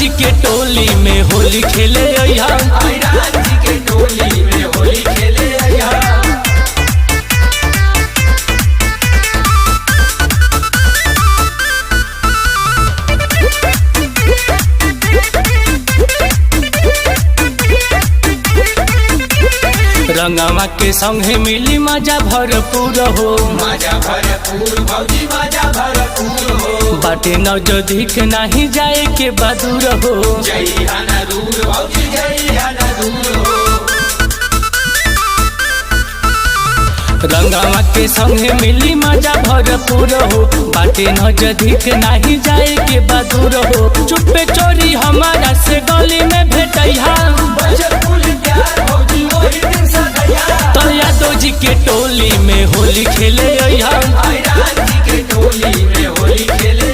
जी के टोली में होली खेले अइहा। आयरन जी के टोली में होली खेले अइहा। रंगवा के संगे मिली मजा भरपूर हो। मजा भरपूर भौजी मजा भरपूर हो। बाटे नजदीक नहीं जाए के बदूर हो। जय हना दूर भौजी जय हना दूर हो। रंगवा के संगे मिली मजा भरपूर हो। बाटे नजदीक नहीं जाए के बदूर हो। चुपे चोरी हमारा से गली में भेटैहा। बचल कुल प्यार भौजी वही दिन सदैया। तो यादव जी के टोली में होली खेले अइहा। आयरन जी के टोली में होली खेले